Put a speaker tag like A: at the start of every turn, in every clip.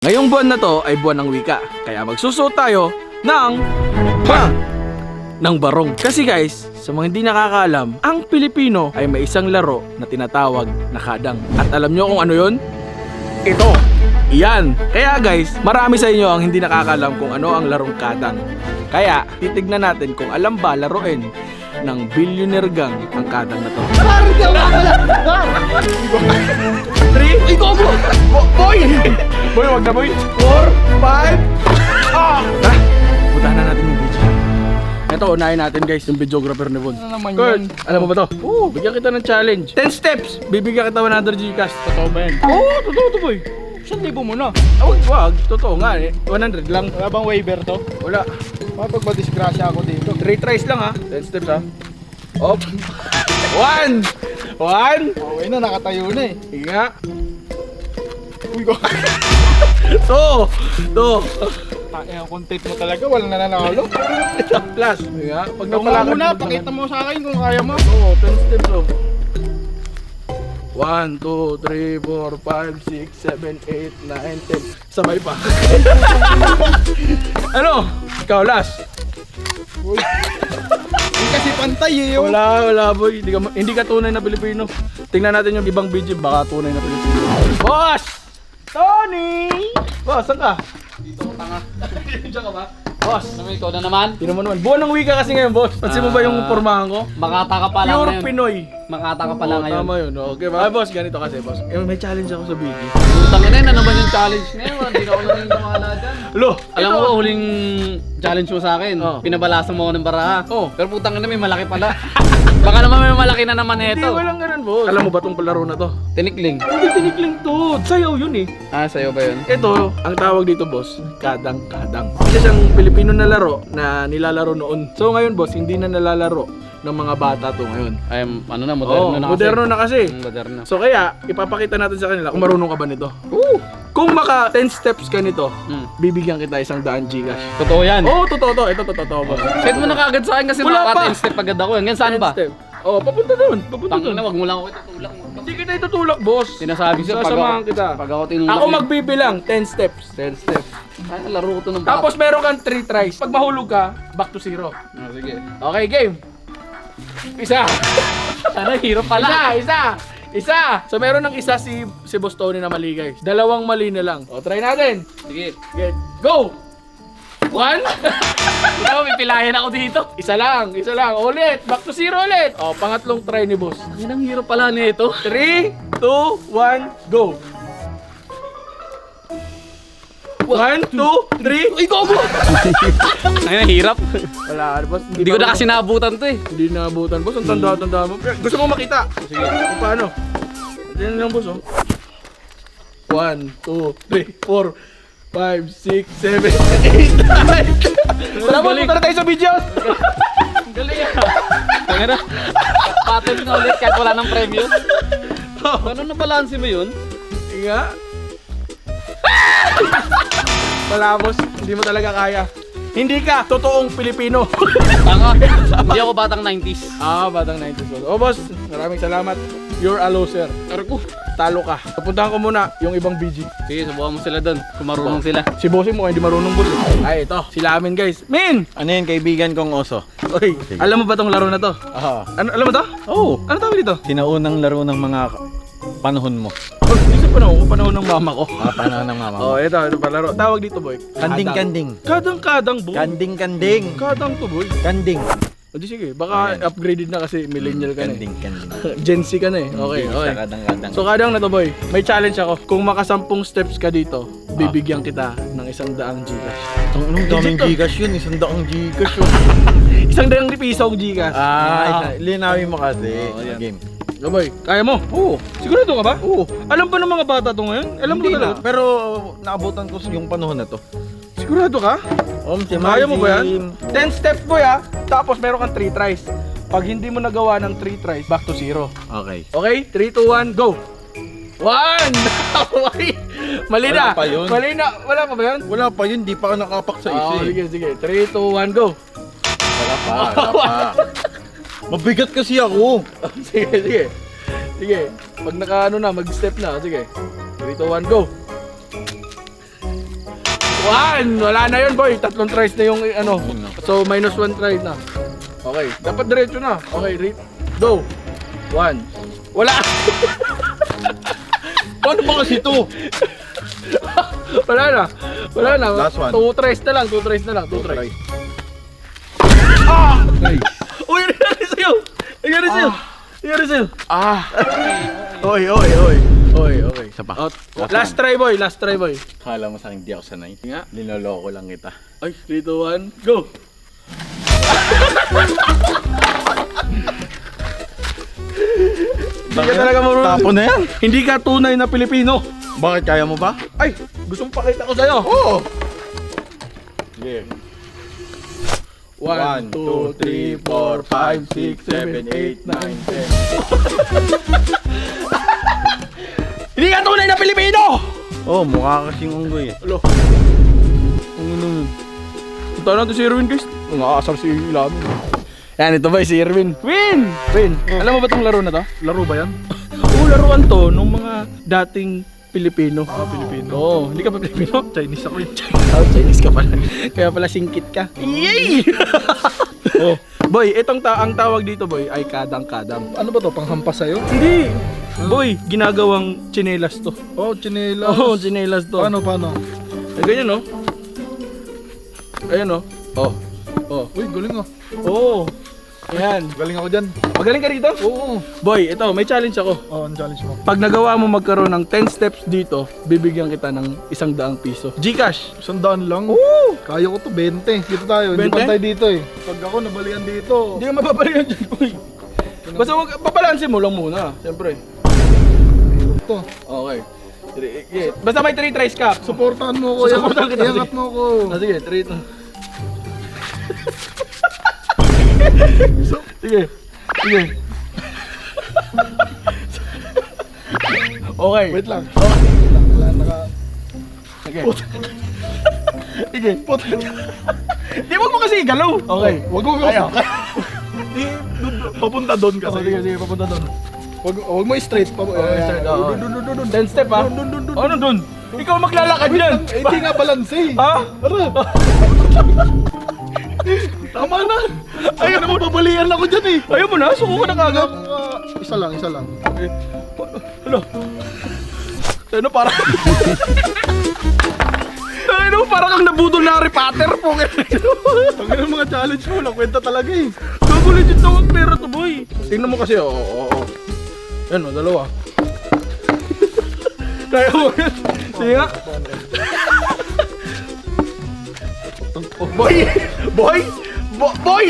A: Ngayong buwan na to ay buwan ng wika, kaya magsusuot tayo ng ng barong. Kasi guys, sa mga hindi nakakaalam, ang Pilipino ay may isang laro na tinatawag na kadang. At alam nyo kung ano yun? Ito! Iyan! Kaya guys, marami sa inyo ang hindi nakakaalam kung ano ang larong kadang. Kaya, titignan natin kung alam ba laruin ng Billionaire Gang ang kadang na to. 3, ikaw mo! Boy! Boy, wag na boy! 4, 5, Tara! Puntahan na natin yung video. Ito, unahin natin guys, yung videographer ni Von.
B: Ano naman
A: Kurt,
B: yan?
A: alam mo ba to? Oo, bigyan kita ng challenge. 10 steps! Bibigyan kita 100 Gcash.
B: Totoo ba yan?
A: Oo, totoo to boy.
B: 1,000 mo na.
A: Wag, totoo nga eh. 100 lang.
B: Wala bang waiver to?
A: Wala.
B: Kapag madisgrasya ako dito.
A: 3 tries lang ha. 10 steps ha. Op. 1! 1!
B: Okay na, nakatayo na eh.
A: Sige nga.
B: Uy, ko.
A: 2! 2!
B: Ay, ang content mo talaga, walang nananalo.
A: Plus. Sige nga. Pag
B: Ikaw
A: napalakad
B: muna,
A: mo
B: pakita mo sa akin kung kaya mo.
A: Oo, 10 steps oh. 1, 2, 3, 4, 5, 6, 7, 8, 9, 10. Sabay pa. Ano? Ikaw last.
B: Hindi kasi pantay eh. Oh.
A: Wala boy. Hindi ka tunay na Pilipino. Tingnan natin yung ibang video, baka tunay na Pilipino. Boss! Tony! Boss, saan ka?
B: Dito ko tanga.
A: Diyan ka ba? Boss!
C: Naman ikaw na naman.
A: Tinan mo naman. Buwan ng wika kasi ngayon, boss. Pansin mo ba yung pormahan ko?
C: Makata ka pa lang
A: Pure
C: ngayon.
A: Pinoy.
C: Makata ka pa lang
A: Oo,
C: ngayon.
A: tama yun. Okay ba? Boss, ganito kasi, boss. May challenge ako sa video.
C: Putang ina, ano naman yung challenge ngayon? Hindi na ako naniniwala dyan.
A: Lo!
C: Alam mo, huling challenge mo sa akin,
A: Oh.
C: pinabalasan mo ako ng baraha.
A: Oh.
C: Pero putang ina, may malaki pala. Baka naman may malaki na naman
A: Hindi,
C: ito.
A: walang ganun, boss. Alam mo ba tong palaro na to?
C: Tinikling.
A: Hindi tinikling to. Sayaw yun eh.
C: Ah, sa'yo ba yun?
A: Ito, ang tawag dito, boss, kadang-kadang. Isa siyang Pilipino na laro na nilalaro noon. So ngayon, boss, hindi na nalalaro ng mga bata to ngayon.
C: Ay, ano na, moderno
A: Oo,
C: na kasi.
A: moderno na kasi.
C: Moderno.
A: So kaya, ipapakita natin sa kanila kung marunong ka ba nito.
C: Woo!
A: Kung maka 10 steps ka nito,
C: Hmm.
A: bibigyan kita 100 Gcash.
C: Totoo yan.
A: Oo, totoo to. Ito totoo, boss.
C: Send mo na kaagad sa akin kasi
A: Wala pa.
C: nakaka-10 step agad ako. Hanggang saan
A: 10
C: ba?
A: step. Oo, papunta doon. Papunta
C: Tangin
A: doon.
C: na, wag mo lang ako itutulak.
A: Hindi kita itutulak, boss.
C: Sinasabi siya,
A: Sasamahan kita.
C: Pag ako tinulak
A: Ako
C: yun.
A: magbibilang 10 steps.
C: 10 steps. Ay, laro ko to ng
A: Tapos meron kang 3 tries. Pag mahulog ka, back to 0.
C: Ah, sige.
A: Okay, game. Isa.
C: Sana hirap pala.
A: Isa. So meron ng isa si Boss Tony na mali, guys. Dalawang mali na lang. O, try natin.
C: Sige.
A: Get. Go. 1.
C: Ikaw, may pilayan ako dito.
A: Isa lang. Ulit. Back to 0 ulit. O, pangatlong try ni Boss.
C: Yan ang hirap pala nito.
A: 3, 2, 1, go. 1, 2, 3. Ay, go, go.
C: Ay, hirap.
A: Wala, Boss.
C: Hindi ko na kasi naabutan to eh.
A: Hindi naabutan, Boss. Ang tanda mo. Gusto mo makita? Sige. Kung paano? Yan lang, Boss, oh. 1, 2, 3, 4, 5, 6, 7, 8, 9. Tara, Boss. Punta na tayo sa videos.
C: Galing ah. Tangina. Patent na ulit kahit wala ng premyo. Paano na balanse mo yun?
A: Nga. Wala, Boss. Hindi mo talaga kaya. Hindi ka totoong Pilipino.
C: Tanga. Hindi ako batang 90s.
A: Batang 90s, Boss. Oh, Boss. Maraming salamat. You're a loser.
C: Arko.
A: Talo ka. Pupuntahan ko muna yung ibang BG.
C: Sige, subukan mo sila doon. Kung marunong sila.
A: Si Bossing mo, hindi marunong, Boss. Ay, ito. Sila amin, guys. Min!
D: Ano yun, kaibigan kong oso?
A: Oy, alam mo ba tong laro na to?
D: Oo.
A: Alam mo to?
D: Oh,
A: Ano tawag dito?
D: sinaunang laro ng mga panahon mo.
A: Oh, isa panahon ng mama ko.
D: Panahon ng mama mo.
A: Oh, ito pa laro. Tawag dito, boy.
D: Kanding-kanding.
A: Kadang-kadang, boy.
D: Kanding-kanding.
A: Kadang to, boy.
D: Kanding.
A: O di sige, baka
D: Ayan.
A: upgraded na kasi millennial ka na eh.
D: Kanding-kanding.
A: Gen Z ka na eh. Okay, okay.
D: Kadang-kadang.
A: So kadang na to, boy. May challenge ako. Kung makasampung steps ka dito, bibigyan kita ng 100 Gcash.
D: Anong daming
A: Legit to.
D: Gcash yun? 100 Gcash yun.
A: 100 pisong Gcash.
D: Linawin mo kasi.
A: Oo, yan.
D: Game.
A: Oh, boy. Kaya mo? Oo. Sigurado ka ba? Oo. Alam ba ng mga bata to ngayon? Alam mo
D: Hindi
A: talaga?
D: na. Pero naabutan ko yung panahon na to.
A: Sigurado ka?
D: Si
A: Kaya mo ba yan?
D: Marvin.
A: 10 steps, boy, ah. Tapos meron kang 3 tries. Pag hindi mo nagawa ng 3 tries, back to 0.
D: Okay.
A: Okay? 3, 2, 1, go! 1! Okay. Mali na.
D: Wala pa yun.
A: Mali na. Wala pa ba yun?
D: Wala pa yun, di pa ka nakapak sa isa
A: Oh,
D: eh.
A: sige, sige. 3, 2, 1, go!
D: Wala pa. Mabigat kasi ako.
A: Sige, sige. Sige. Pag naka ano na, mag-step na. Sige. 3, 2, 1, go! 1. Wala na yun, boy. 3 tries na yung ano. So, minus 1 try na. Okay. Dapat diretso na. Okay, go. 1. Wala.
D: Paano ba kasi ito?
A: Wala na. Wala na.
D: Last one.
A: 2 tries na lang. 2 tries na lang. 2 tries.
D: Try.
A: Uy, nangyari sa'yo. Nangyari sa'yo. Nangyari sa'yo.
D: Oy, oy, oy.
A: Okay, okay.
D: Isa pa.
A: Last try, boy. Last try, boy.
D: Kala mo sa akin di ako sanay.
A: Nga.
D: Linoloko lang kita.
A: Ay, 3, 2, 1, go! Hindi ka talaga marunong.
D: Tapo na yan.
A: Hindi ka tunay na Pilipino.
D: Bakit kaya mo ba?
A: Ay, gusto mong pakita ko sa'yo.
D: Oo. Sige.
A: 1, 2, 3, 4, 5, 6, 7, 8, 9, 10. Hindi ka tunay na Pilipino!
D: Oh, mukha kasing unggoy eh.
A: Alo. Punta natin si Erwin, guys. Nakakasar si Ilamin. Yan, ito ba si Erwin? Win! Win! Alam mo ba itong laro na to?
B: Laro ba yan?
A: Oo, laruan to nung mga dating Pilipino.
B: Pilipino.
A: Oo, hindi ka pa Pilipino?
B: Chinese ako yun.
A: Oh, Chinese ka pala. Kaya pala singkit ka. Yay! Oh, boy, ang tawag dito, boy, ay kadang-kadang.
B: Ano ba to? Panghampas sa'yo?
A: Hindi! Boy, ginagawang tsinelas to.
B: Oh, chinelas.
A: Oo, tsinelas to.
B: Paano?
A: Ay, ganyan, no? Ayan, no? Oh. Oh.
B: Uy, galing ah.
A: Oo. Ayan.
B: Galing ako dyan.
A: Magaling ka dito?
B: Oo.
A: Boy, ito, may challenge ako.
B: Oh, ang challenge mo.
A: Pag nagawa mo magkaroon ng 10 steps dito, bibigyan kita ng 100 piso. Gcash!
B: 100 lang.
A: Oo!
B: Kaya ko to, 20. Dito tayo, hindi
A: 20?
B: pantay dito eh. Pag ako nabalian dito.
A: Hindi ka mapapalihan dyan, boy. Basta pabalansin mo lang muna, siyempre.
B: Ito.
A: Okay. Yeah. Basta may 3 tries ka.
B: Supportahan mo ko.
A: Supportahan kita,
B: Iangat
A: sige.
B: mo ko.
A: Sige, 3 to. Sige. Sige. Okay.
B: Wait lang.
A: Sige. Sige. Di wag mo kasi galaw. Okay.
B: Wag mo
A: Ayaw.
B: Di, papunta doon kasi.
A: Sige, sige, papunta doon.
B: Wag mo straight pa.
A: Straight, oo.
B: Dun.
A: 10 step ha. Ano dun? Ikaw maglalakad yan.
B: Eh, hindi nga balance eh.
A: Ha?
B: Tama na. Ayaw na mababalian ako dyan eh.
A: Ayaw mo na, suko ka na kagad.
B: Isa lang.
A: Ano? Ano parang... Ano parang kang nabudol na Harry Potter po.
B: Ang ng mga challenge mo, lang kwenta talaga eh.
A: Gago legit na pera to, boy. Tingnan mo kasi, oo. Yan o, dalawa. Kaya mo yan. Sige nga. Boy! Boy! Boy!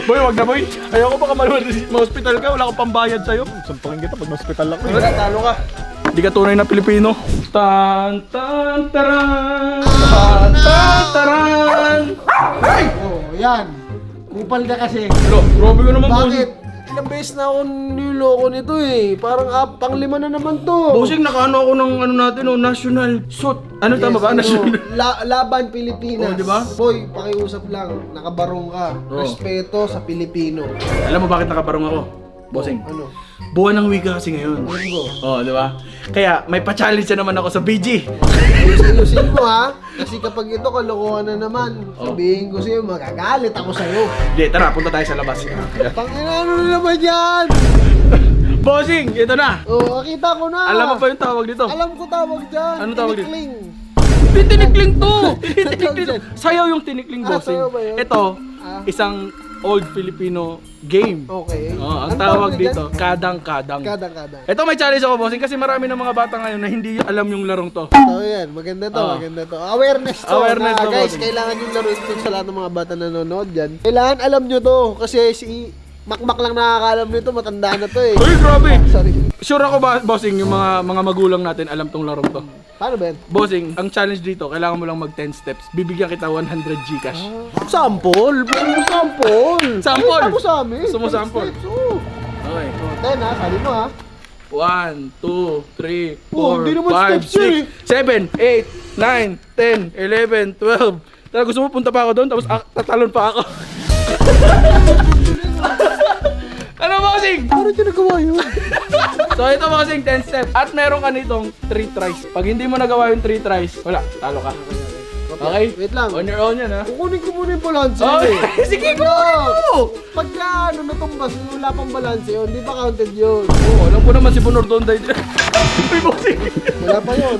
A: Boy, wag na, boy. Ayoko baka ma-hospital ka, wala akong pambayad sa'yo.
B: Sampangin kita pag hospital ako
A: Wala, talo ka. Hindi ka tunay na Pilipino. Tan tan taran. Tan tan taran. Ay!
E: Oh, yan. Kupal ka kasi.
A: Lo, grabe ka naman,
E: Bakit? Ilang beses na ako niloko nito eh. Parang pang-5 na naman to.
A: Bossing, nakaano ako ng ano natin, national suit. Ano tama ba? National.
E: Laban Pilipinas.
A: Oh, di ba?
E: Boy, pakiusap lang. Nakabarong ka.
A: Oh.
E: Respeto sa Pilipino.
A: Alam mo bakit nakabarong ako? Bossing.
E: Ano?
A: Buwan ng wika kasi ngayon.
E: Linggo.
A: Oh, di ba? Kaya may pa-challenge na naman ako sa BG.
E: Ayusin mo ha. Kasi kapag ito kalokohan na naman,
A: Oh.
E: sabihin ko sa'yo, magagalit ako sa'yo.
A: Hindi, tara, punta tayo sa labas.
E: Tangina, ano na naman yan?
A: Bossing, ito na.
E: Oh, nakita ko na.
A: Alam mo ba yung tawag dito?
E: Alam ko tawag dyan.
A: Ano tawag dito?
E: Tinikling.
A: Hindi tinikling to! Hindi tinikling. Sayaw yung tinikling, bossing.
E: sayaw ba yun?
A: Ito,
E: Ah.
A: isang old Filipino game.
E: Okay.
A: Oh, ang
E: Anong
A: tawag
E: dyan?
A: dito, kadang-kadang.
E: Kadang-kadang.
A: Ito may challenge ako, bossing, kasi marami ng mga bata ngayon na hindi alam yung larong to.
E: So yan, maganda to,
A: Oh.
E: maganda to. Awareness to.
A: Awareness
E: na,
A: to,
E: guys,
A: bossing.
E: kailangan yung laruin to sa lahat ng mga bata na nanonood dyan. Kailangan alam nyo to, kasi si Makmak lang nakakaalam nito, matanda na to eh.
A: Uy, grabe!
E: Sorry.
A: Sure ako ba, bossing, yung mga magulang natin alam tong larong to.
E: Paano ba yan?
A: Bossing, ang challenge dito, kailangan mo lang mag 10 steps. Bibigyan kita 100 Gcash.
E: Sample? Sample?
A: Sample?
E: Ay, sa amin.
A: Gusto mo sample?
E: Steps, oo.
A: Okay.
E: 10 ha, sali mo ha.
A: 1, 2, 3,
E: Oh, hindi
A: 4,
E: naman
A: 5,
E: steps yun
A: 6, 7, 8, 9, 10, 11, 12. Tara, gusto mo punta pa ako doon, tapos tatalon pa ako. Ano, bossing?
E: Paano nyo nagawa yun?
A: So ito, bossing, 10 steps. At meron ka nitong 3 tries. Pag hindi mo nagawa yung 3 tries, wala, talo ka. Okay?
E: Wait lang.
A: On your own yan, ha?
E: Kukunin ko muna yung balanse.
A: Okay.
E: eh.
A: Sige,
E: Bro,
A: kukunin mo.
E: pagka natumbas, wala pang balanse yun, di ba counted yun?
A: Oo, alam ko naman si Bunor doon dahil. Uy, bossing!
E: Wala pa yun.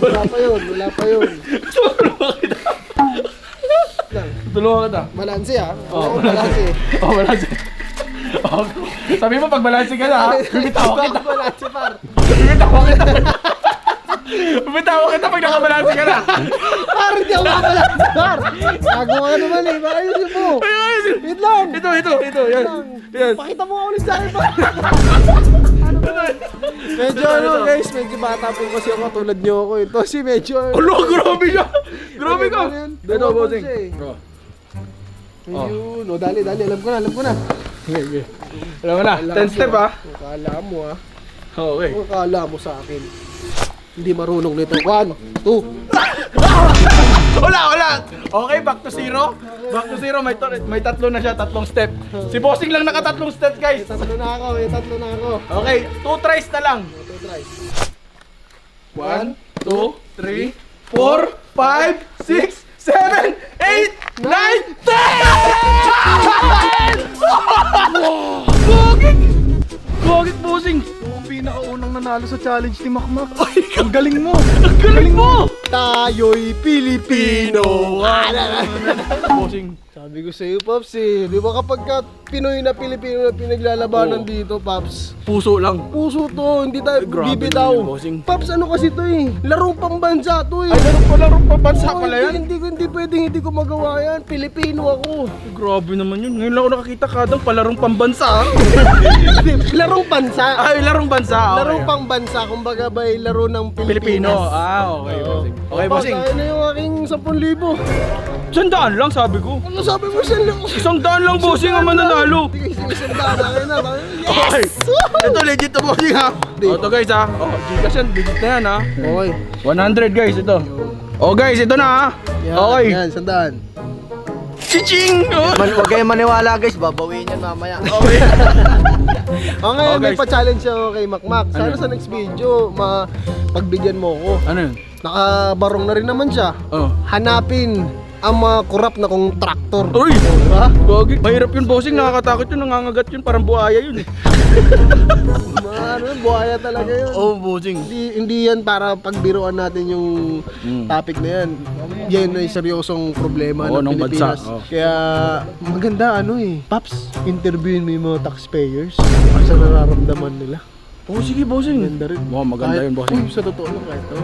E: Lang.
A: Tulungan kita.
E: Balanse ah.
A: Oo,
E: Oo, balanse.
A: Oh, balanse. Oh, sabi mo pag balanse ka na, ha? Bibitaw kita.
E: Balanse par.
A: Bibitaw kita. Bibitaw kita pag nakabalanse ka na.
E: Par, hindi ako makabalanse par. Nagawa ka naman eh. Ayusin mo. Wait lang.
A: Ito, yan. Yan.
E: Pakita mo nga ulit sa akin par. Medyo ano guys, medyo bata po kasi ako tulad niyo ako. Ito si medyo.
A: Ulo, grabe ka. Grabe ka.
E: Ano yun?
A: Ito, bossing.
E: Bro. Ayun, oh, dali, alam ko na.
A: Alam mo na, 10 step, ha?
E: Akala mo ah.
A: Okay.
E: Akala mo sa akin. Hindi marunong nito. 1, 2.
A: Wala. Okay, back to zero. Back to zero, may tatlo na siya, tatlong step. Si Bossing lang nakatatlong step, guys.
E: Tatlo na ako.
A: Okay, 2 tries na lang.
E: 2 tries.
A: 1, 2, 3, 4, 5, 6, 7, 8, 9, 10! Gogit, Bossing!
B: Ang pinakaunang nanalo sa challenge ni Makmak. Ang galing mo!
A: Ang galing mo!
E: Tayo'y Pilipino!
A: Bossing,
E: Sabi ko sa'yo, Pops eh. Di ba kapag ka Pinoy na Pilipino na pinaglalabanan
A: Oo.
E: dito, Pops?
A: puso lang.
E: Puso to, hindi tayo
A: Grabe
E: bibitaw.
A: naman yun, Bossing.
E: Pops, ano kasi to eh? Laro pang bansa to eh.
A: Ay, laro pa bansa
E: Oo,
A: pala yan.
E: Hindi pwedeng hindi ko magawa yan. Pilipino ako.
A: Grabe naman yun. Ngayon lang ako nakakita kadang palarong pambansa. ha?
E: Larong bansa.
A: Ay, larong bansa. Okay.
E: Laro pang bansa, kumbaga ba laro ng
A: Pilipino.
E: Pilipinas.
A: Okay, Bossing. Okay, Bossing.
E: Ayun na yung aking 10,000.
A: 100 lang sabi ko.
E: Ano sabi mo siya lang?
A: 100 lang, Bossing, ang mananalo.
E: Hindi kayo sinisandaan akin na.
A: Okay. Ito legit to, Bossing, ha?
E: Di.
A: Ito guys, ha? Oh, Gcash yan. Legit na yan, ha?
E: Okay.
A: 100 guys, ito. Oh guys, ito na, ha?
E: Yan,
A: Okay.
E: Yan, sandaan.
A: Chiching! Oh.
B: Huwag kayo maniwala guys, babawiin yan mamaya.
A: Okay.
E: O ngayon,
A: Oh,
E: may
A: guys.
E: pa-challenge ako kay Makmak. Sana
A: Ano?
E: sa next video, pagbigyan mo ako.
A: Ano yun?
E: Nakabarong na rin naman siya.
A: Oh.
E: Hanapin ang mga korap na kontraktor.
A: Uy!
E: Diba?
A: Gogi. Mahirap yun, Bossing. Nakakatakot yun. Nangangagat yun. Parang buhaya yun, eh.
E: Ano, buhaya talaga yun.
A: Oh, Bossing.
E: Hindi yan para pagbiruan natin yung topic na yan. Yan ay seryosong problema
A: Oo,
E: ng
A: ng bansa.
E: Pilipinas.
A: Oo.
E: Kaya maganda ano eh. Paps, interviewin mo yung mga taxpayers. Sa nararamdaman nila.
A: Oh, sige, Bossing.
E: Maganda rin.
A: Wow, maganda
E: Kahit-
A: yun, Bossing.
E: Uy, sa totoo lang kahit ako,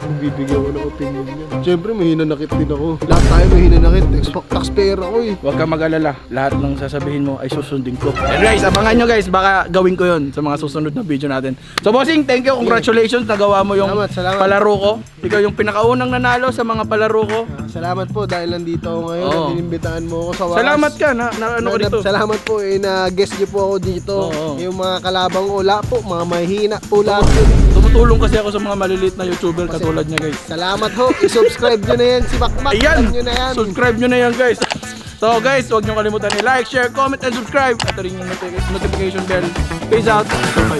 E: magbibigay ako ng opinion niya. Siyempre, may hinanakit din ako. Lahat tayo may hinanakit. Taxpayer ako eh.
A: Huwag ka mag-alala. Lahat ng sasabihin mo ay susundin ko. And guys, abangan nyo guys. Baka gawin ko yun sa mga susunod na video natin. So, Bossing, thank you. Congratulations. Nagawa mo yung
E: Salamat.
A: palaro ko. Ikaw yung pinakaunang nanalo sa mga palaro ko.
E: Salamat po dahil nandito ako ngayon.
A: Oo.
E: At inimbitahan mo ako sa wakas.
A: Salamat ka na ano ko dito.
E: Salamat po eh na guest niyo po ako dito.
A: Oo.
E: Yung mga kalabang wala po, mga mahihina po lahat.
A: Tumutulong kasi ako sa mga maliliit na YouTuber katulad niya guys.
E: Salamat ho. I-subscribe nyo na yan si Makmak.
A: Ayan!
E: Alam nyo na yan.
A: Subscribe nyo na yan guys. So guys, huwag nyo kalimutan i-like, share, comment, and subscribe. Ito rin yung notification bell. Peace out. Bye.